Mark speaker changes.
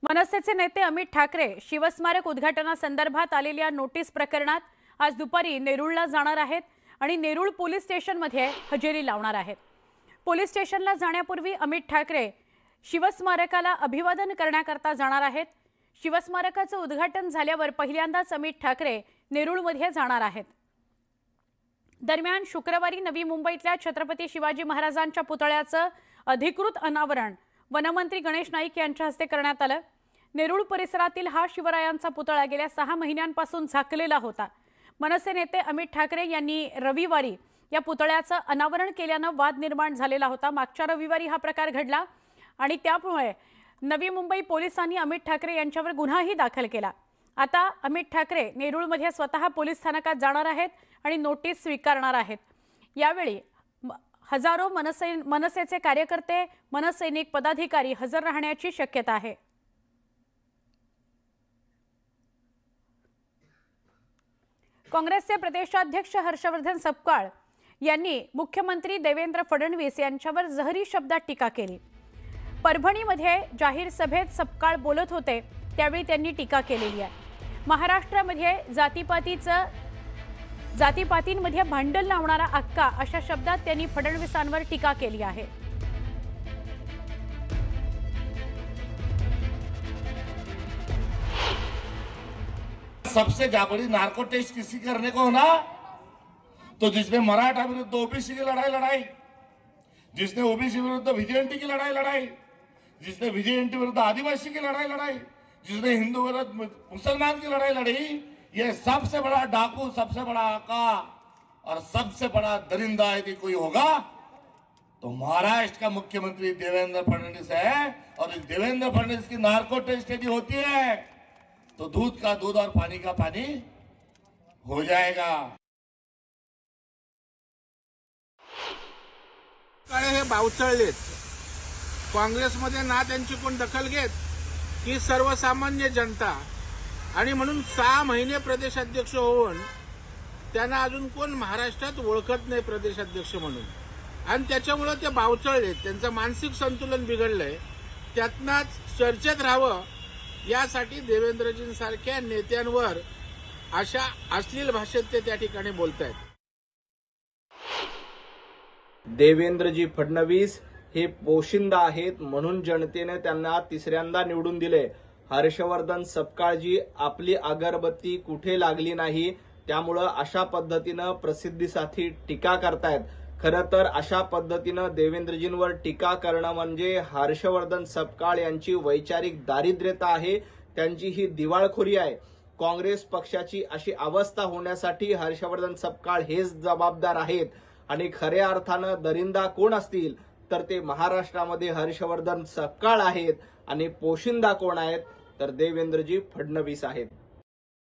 Speaker 1: मनसेचे नेते अमित ठाकरे शिवस्मारक उद्घाटनासंदर्भात आलेल्या नोटीस प्रकरणात आज दुपारी नेरूळला जाणार आहेत आणि नेरूळ पोलीस स्टेशनमध्ये हजेरी लावणार आहेत। पोलीस स्टेशनला जाण्यापूर्वी अमित ठाकरे शिवस्मारकाला अभिवादन करण्याकरता जाणार आहेत। शिवस्मारकाचं उद्घाटन झाल्यावर पहिल्यांदाच अमित ठाकरे नेरूळमध्ये जाणार आहेत। दरम्यान शुक्रवारी नवी मुंबईतल्या छत्रपती शिवाजी महाराजांच्या पुतळ्याचं अधिकृत अनावरण वनमंत्री गणेश नाईक यांच्या हस्ते करण्यात आलं। नेरूळ परिसरातील हा शिवरायांचा पुतळा गेल्या 6 महिन्यांपासून झाकलेला होता। मनसे नेते अमित ठाकरे यांनी रविवारी या पुतळ्याचं अनावरण केल्यानं वाद निर्माण झालेला होता। मागच्या रविवारी हा प्रकार घडला आणि त्यामुळे नवी मुंबई पोलिसांनी अमित ठाकरे यांच्यावर गुन्हाही दाखल केला। आता अमित ठाकरे नेरूळमध्ये स्वतः पोलीस स्थानकात जाणार आहेत आणि नोटीस स्वीकारणार आहेत। यावेळी हजारो मनसेचे कार्यकर्ते, मनसैनिक, पदाधिकारी हजर राहण्याची शक्यता आहे। काँग्रेसचे प्रदेशाध्यक्ष हर्षवर्धन सपकाळ यांनी मुख्यमंत्री देवेंद्र फडणवीस यांच्यावर जहरी शब्दात टीका केली। परभणीमध्ये जाहीर सभेत सपकाळ बोलत होते त्यावेळी त्यांनी टीका केलेली आहे। महाराष्ट्रामध्ये जातीपातींमध्ये भांडण लावणारा अक्का अशा शब्दात त्यांनी फडणवीसांवर टीका केली आहे।
Speaker 2: सबसे बड़ी नार्को टेस्ट किसी करने को होना तो जिसने मराठा विरुद्ध ओबीसी की लड़ाई, जिसने ओबीसी विरुद्ध विजेएनटी की लड़ाई, जिसने विजेएनटी विरुद्ध आदिवासी की लड़ाई, जिसने हिंदू विरुद्ध मुसलमान की लड़ी, ये सबसे बड़ा डाकू, सबसे बड़ा आका और सबसे बड़ा दरिंदा यदि कोई होगा तो महाराष्ट्र का मुख्यमंत्री देवेंद्र फडणवीस है। और इस देवेंद्र फडणवीस की नार्को टेस्ट यदि होती है तो दूध का दूध और पानी का पानी हो जाएगा।
Speaker 3: हे बावचळलेत काँग्रेसमध्ये ना त्यांची कोण दखल घेत की सर्वसामान्य जनता, आणि म्हणून 6 महिने प्रदेशाध्यक्ष होऊन त्यांना अजून कोण महाराष्ट्रात ओळखत नाही प्रदेशाध्यक्ष म्हणून, आणि त्याच्यामुळे ते बावचळलेत। त्यांचं मानसिक संतुलन बिघडलंय। त्यातनंच चर्चेत राहावं यासाठी देवेंद्रजींसारख्या नेत्यांवर अशा अश्लील भाषेत ते त्या ठिकाणी बोलतायत।
Speaker 4: देवेंद्रजी फडणवीस हे पोशिंदा आहेत म्हणून जनतेने त्यांना तिसऱ्यांदा निवडून दिले। हर्षवर्धन सपकाळजी आपली अगरबत्ती कुठे लागली नाही, त्यामुळे अशा पद्धतीनं प्रसिद्धीसाठी टीका करतायत। खरं तर अशा पद्धतीनं देवेंद्रजींवर टीका करणं म्हणजे हर्षवर्धन सपकाळ यांची वैचारिक दारिद्र्यता आहे, त्यांची ही दिवाळखोरी आहे। काँग्रेस पक्षाची अशी अवस्था होण्यासाठी हर्षवर्धन सपकाळ हेच जबाबदार आहेत। आणि खऱ्या अर्थानं दरिंदा कोण असतील तर ते महाराष्ट्रामध्ये हर्षवर्धन सपकाळ आहेत, आणि पोशिंदा कोण आहेत तर देवेंद्रजी फडणवीस आहेत।